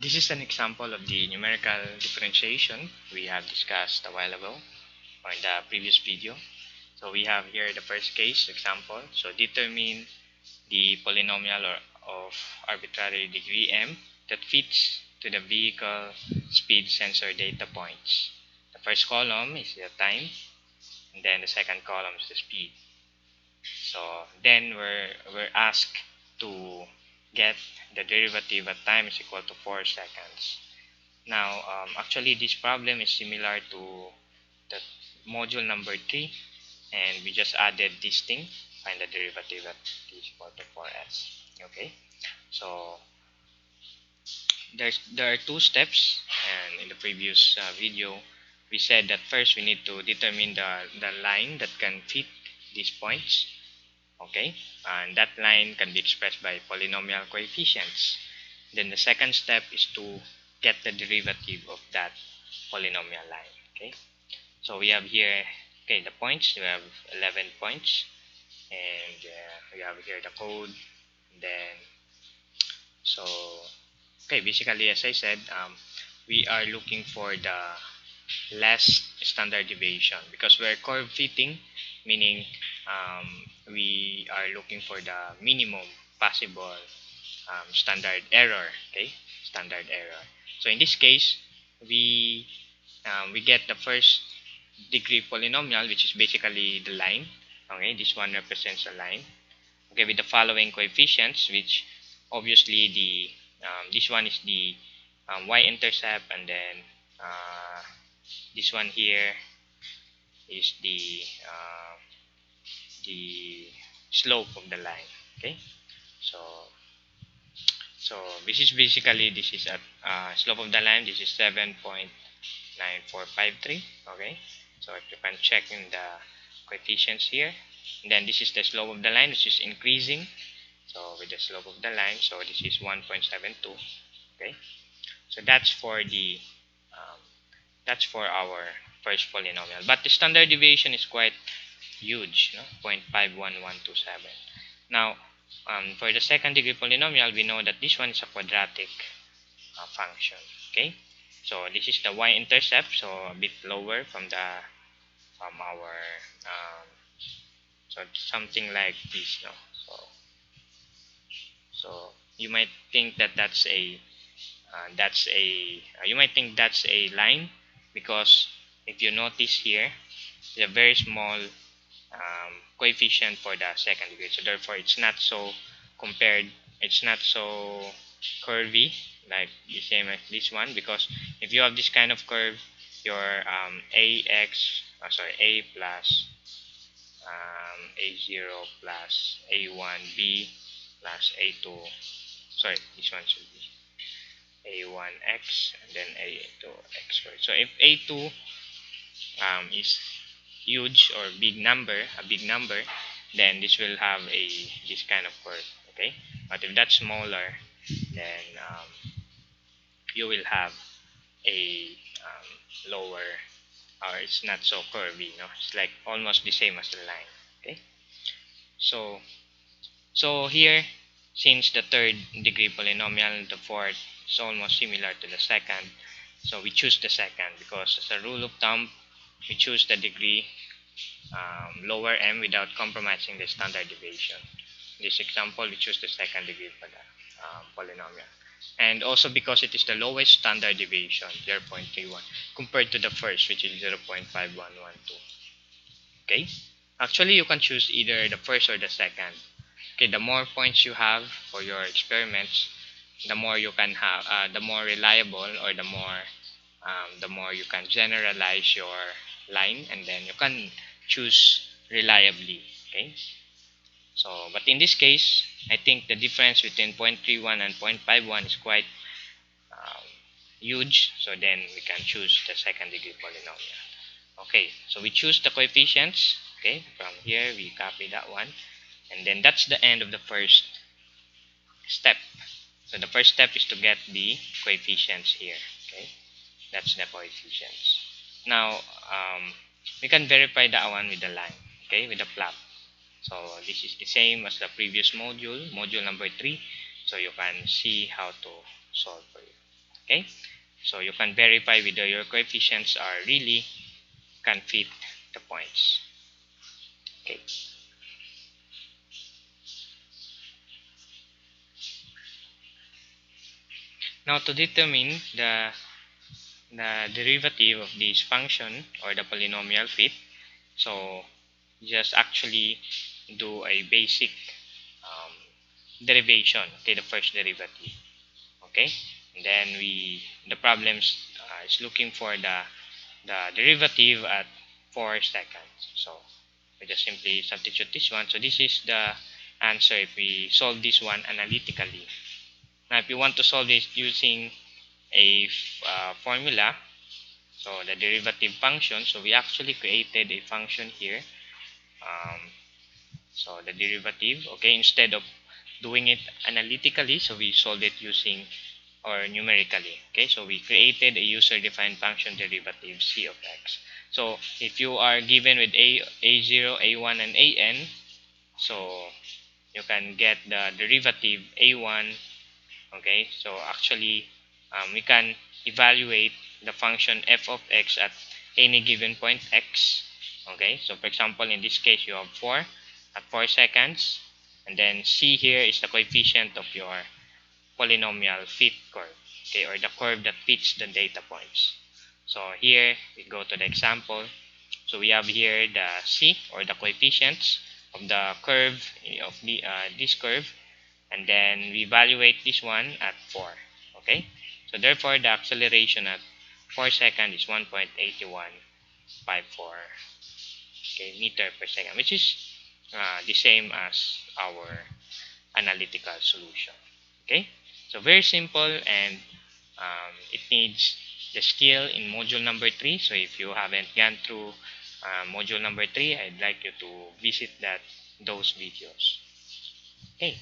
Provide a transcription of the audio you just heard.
This is an example of the numerical differentiation we have discussed a while ago or in the previous video. So we have here the first case example. So determine the polynomial of arbitrary degree m that fits to the vehicle speed sensor data points. The first column is the time, and then the second column is the speed. So then we're asked to get the derivative at time is equal to 4 seconds. Now, actually this problem is similar to the module number 3, and we just added this thing, find the derivative at t is equal to 4s. Okay, so there are two steps, and in the previous video we said that first we need to determine the line that can fit these points. Okay, and that line can be expressed by polynomial coefficients. Then the second step is to get the derivative of that polynomial line. Okay, so we have here, okay, the points. We have 11 points, and we have here the code. Then so okay, basically as I said, we are looking for the less standard deviation because we're curve fitting, meaning we are looking for the minimum possible standard error. Okay, standard error. So in this case, we get the first degree polynomial, which is basically the line. Okay, this one represents a line. Okay, with the following coefficients, which obviously the this one is the y-intercept, and then this one here is the slope of the line. Okay, so this is basically, this is at slope of the line. This is 7.9453. Okay, so if you can check in the coefficients here, and then this is the slope of the line, which is increasing. So with the slope of the line, so this is 1.72. Okay, so that's for the that's for our first polynomial, but the standard deviation is quite huge, no? 0.51127. Now, for the second degree polynomial, we know that this one is a quadratic function. Okay, so this is the y-intercept, so a bit lower from our so something like this, no? So you might think that that's a you might think that's a line, because if you notice here, there's a very small coefficient for the second degree, so therefore it's not so curvy like the same as this one, because if you have this kind of curve, your a plus a0 plus a1b plus a2, sorry, this one should be a1x and then a2x squared. So if a2 is huge or a big number, then this will have this kind of curve. Okay, but if that's smaller, then you will have a lower, or it's not so curvy. It's like almost the same as the line. Okay, so here, since the third degree polynomial, the fourth is almost similar to the second, so we choose the second, because as a rule of thumb, we choose the degree lower m without compromising the standard deviation. In this example, we choose the second degree for the polynomial, and also because it is the lowest standard deviation, 0.31, compared to the first, which is 0.5112. Okay, actually you can choose either the first or the second. Okay, the more points you have for your experiments, the more you can have, the more reliable, or the more you can generalize your line, and then you can choose reliably. Okay, so but in this case, I think the difference between 0.31 and 0.51 is quite huge, so then we can choose the second degree polynomial. Okay, so we choose the coefficients. Okay, from here we copy that one, and then that's the end of the first step. So the first step is to get the coefficients here. Okay, that's the coefficients. Now we can verify that one with the line. Okay, with the plot. So this is the same as the previous module number 3, so you can see how to solve for it. Okay, so you can verify whether your coefficients are really can fit the points. Okay, now to determine the derivative of this function or the polynomial fit, so just actually do a basic um, derivation. Okay, the first derivative. Okay, and then the problems is looking for the derivative at 4 seconds. So we just simply substitute this one. So this is the answer if we solve this one analytically. Now if you want to solve this using a formula, so the derivative function, so we actually created a function here. um, so the derivative, okay, instead of doing it analytically, so we solved it using or numerically. Okay, so we created a user-defined function derivative c of x. So if you are given with a0, a1, and an, so you can get the derivative a1. Okay, so actually we can evaluate the function f of x at any given point x. Okay, so for example in this case you have 4 at 4 seconds, and then c here is the coefficient of your polynomial fit curve, okay, or the curve that fits the data points. So here we go to the example. So we have here the c, or the coefficients of the curve of this curve, and then we evaluate this one at 4. Okay, so therefore the acceleration at 4 seconds is 1.8154, okay, meter per second, which is the same as our analytical solution. Okay, so very simple, and it needs the skill in module number 3. So if you haven't gone through module number 3, I'd like you to visit those videos. Okay.